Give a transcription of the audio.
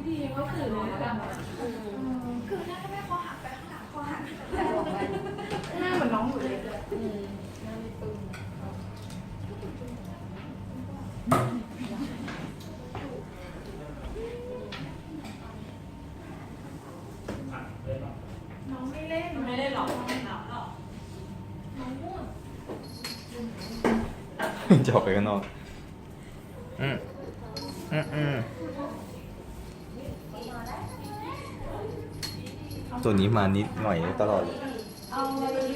ดีก็ตื่นเลยแบบ คือหน้าถ้าไม่คอหักไปข้างหลังคอหัก หน้าเหมือนน้องหนูเลย หน้าไม่ปึ้ง น้องไม่เล่น ไม่ได้หรอกไม่หลับหรอก น้องง่วง จะออกไปข้างนอกตัวนี้มานิดหน่อยตลอดเลย เอามาเลย